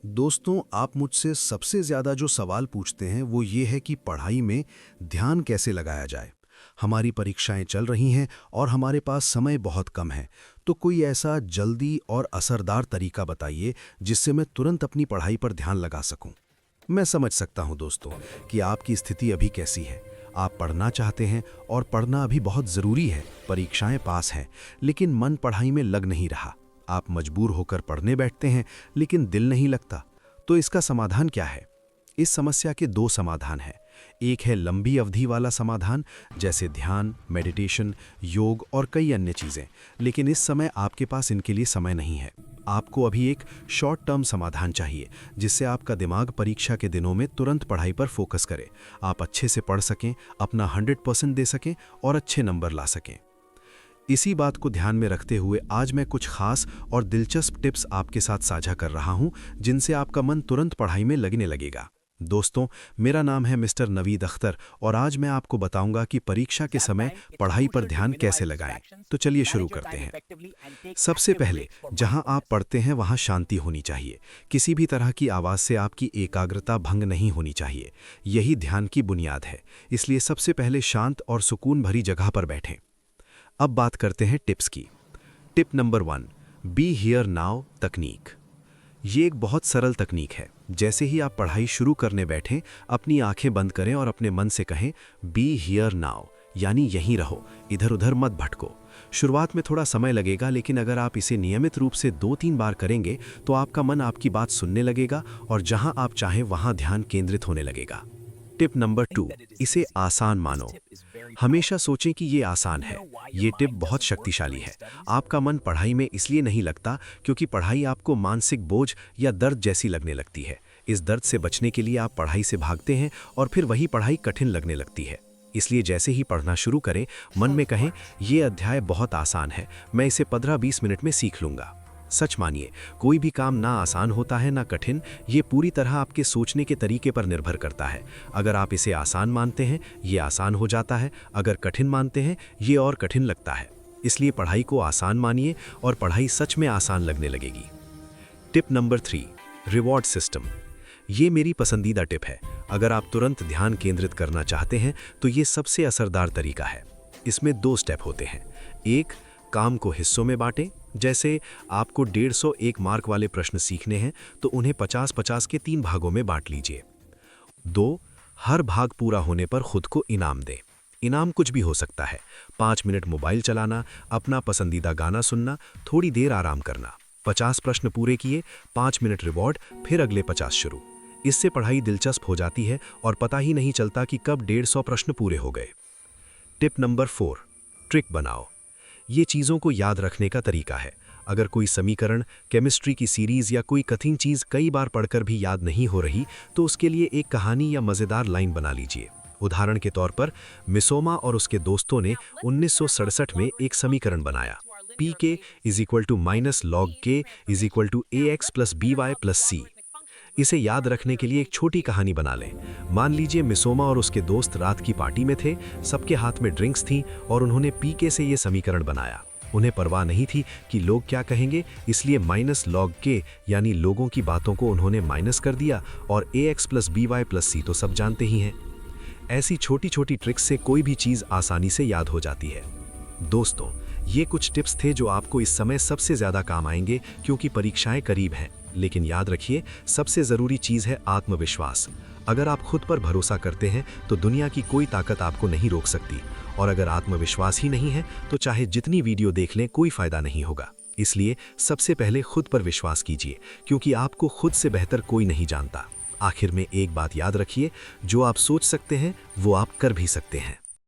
दोस्तों, आप मुझसे सबसे ज़्यादा जो सवाल पूछते हैं वो ये है कि पढ़ाई में ध्यान कैसे लगाया जाए। हमारी परीक्षाएं चल रही हैं और हमारे पास समय बहुत कम है। तो कोई ऐसा जल्दी और असरदार तरीका बताइए जिससे मैं तुरंत अपनी पढ़ाई पर ध्यान लगा सकूं। मैं समझ सकता हूं दोस्तों कि आपकी स्थिति अभी कैसी है। आप पढ़ना चाहते हैं और पढ़ना अभी बहुत ज़रूरी है, परीक्षाएं पास हैं, लेकिन मन पढ़ाई में लग नहीं रहा। आप मजबूर होकर पढ़ने बैठते हैं लेकिन दिल नहीं लगता। तो इसका समाधान क्या है? इस समस्या के दो समाधान हैं। एक है लंबी अवधि वाला समाधान, जैसे ध्यान, मेडिटेशन, योग और कई अन्य चीज़ें, लेकिन इस समय आपके पास इनके लिए समय नहीं है। आपको अभी एक शॉर्ट टर्म समाधान चाहिए जिससे आपका दिमाग परीक्षा के दिनों में तुरंत पढ़ाई पर फोकस करे, आप अच्छे से पढ़ सकें, अपना 100% दे सकें और अच्छे नंबर ला सकें। इसी बात को ध्यान में रखते हुए आज मैं कुछ खास और दिलचस्प टिप्स आपके साथ साझा कर रहा हूं जिनसे आपका मन तुरंत पढ़ाई में लगने लगेगा। दोस्तों, मेरा नाम है मिस्टर नवीद अख्तर और आज मैं आपको बताऊंगा कि परीक्षा के समय पढ़ाई पर ध्यान कैसे लगाएं। तो चलिए शुरू करते हैं। सबसे पहले, जहां आप पढ़ते हैं वहां शांति होनी चाहिए। किसी भी तरह की आवाज़ से आपकी एकाग्रता भंग नहीं होनी चाहिए। यही ध्यान की बुनियाद है। इसलिए सबसे पहले शांत और सुकून भरी जगह पर बैठें। अब बात करते हैं टिप्स की। Tip number 1, be here now तकनीक। ये एक बहुत सरल तकनीक है। जैसे ही आप पढ़ाई शुरू करने बैठें, अपनी आंखें बंद करें और अपने मन से कहें बी हियर नाउ, यानी यहीं रहो, इधर उधर मत भटको। शुरुआत में थोड़ा समय लगेगा, लेकिन अगर आप इसे नियमित रूप से 2-3 बार करेंगे तो आपका मन आपकी बात सुनने लगेगा और जहां आप चाहें वहां ध्यान केंद्रित होने लगेगा। टिप नंबर 2, इसे आसान मानो। हमेशा सोचें कि ये आसान है। ये टिप बहुत शक्तिशाली है। आपका मन पढ़ाई में इसलिए नहीं लगता क्योंकि पढ़ाई आपको मानसिक बोझ या दर्द जैसी लगने लगती है। इस दर्द से बचने के लिए आप पढ़ाई से भागते हैं और फिर वही पढ़ाई कठिन लगने लगती है। इसलिए जैसे ही पढ़ना शुरू करें, मन में कहें ये अध्याय बहुत आसान है, मैं इसे 15-20 मिनट में सीख लूँगा। सच मानिए, कोई भी काम ना आसान होता है ना कठिन। ये पूरी तरह आपके सोचने के तरीके पर निर्भर करता है। अगर आप इसे आसान मानते हैं, ये आसान हो जाता है। अगर कठिन मानते हैं, ये और कठिन लगता है। इसलिए पढ़ाई को आसान मानिए और पढ़ाई सच में आसान लगने लगेगी। Tip number 3, reward system. ये मेरी पसंदीदा टिप है। अगर आप तुरंत ध्यान केंद्रित करना चाहते हैं तो ये सबसे असरदार तरीका है। इसमें 2 स्टेप होते हैं। एक, काम को हिस्सों में बांटें। जैसे आपको 150 मार्क वाले प्रश्न सीखने हैं तो उन्हें 50-50 के 3 भागों में बांट लीजिए। 2, हर भाग पूरा होने पर खुद को इनाम दें। इनाम कुछ भी हो सकता है। 5 मिनट मोबाइल चलाना, अपना पसंदीदा गाना सुनना, थोड़ी देर आराम करना। 50 प्रश्न पूरे किए, 5 मिनट रिवॉर्ड, फिर अगले 50 शुरू। इससे पढ़ाई दिलचस्प हो जाती है और पता ही नहीं चलता कि कब 150 प्रश्न पूरे हो गए। टिप नंबर 4, ट्रिक बनाओ। ये चीज़ों को याद रखने का तरीका है। अगर कोई समीकरण, केमिस्ट्री की सीरीज़ या कोई कठिन चीज़ कई बार पढ़कर भी याद नहीं हो रही तो उसके लिए एक कहानी या मज़ेदार लाइन बना लीजिए। उदाहरण के तौर पर, मिसोमा और उसके दोस्तों ने 1967 में एक समीकरण बनाया, PK = -log K = AX + BY + C। इसे याद रखने के लिए एक छोटी कहानी बना लें। मान लीजिए मिसोमा और उसके दोस्त रात की पार्टी में थे, सबके हाथ में ड्रिंक्स थीं और उन्होंने पीके से ये समीकरण बनाया। उन्हें परवाह नहीं थी कि लोग क्या कहेंगे, इसलिए -log K यानी लोगों की बातों को उन्होंने माइनस कर दिया और AX + BY + C तो सब जानते ही हैं। ऐसी छोटी छोटी ट्रिक्स से कोई भी चीज़ आसानी से याद हो जाती है। दोस्तों, ये कुछ टिप्स थे जो आपको इस समय सबसे ज़्यादा काम आएंगे क्योंकि परीक्षाएं करीब हैं। लेकिन याद रखिए, सबसे ज़रूरी चीज़ है आत्मविश्वास। अगर आप खुद पर भरोसा करते हैं तो दुनिया की कोई ताकत आपको नहीं रोक सकती, और अगर आत्मविश्वास ही नहीं है तो चाहे जितनी वीडियो देख लें कोई फ़ायदा नहीं होगा। इसलिए सबसे पहले खुद पर विश्वास कीजिए, क्योंकि आपको खुद से बेहतर कोई नहीं जानता। आखिर में एक बात याद रखिए, जो आप सोच सकते हैं वो आप कर भी सकते हैं।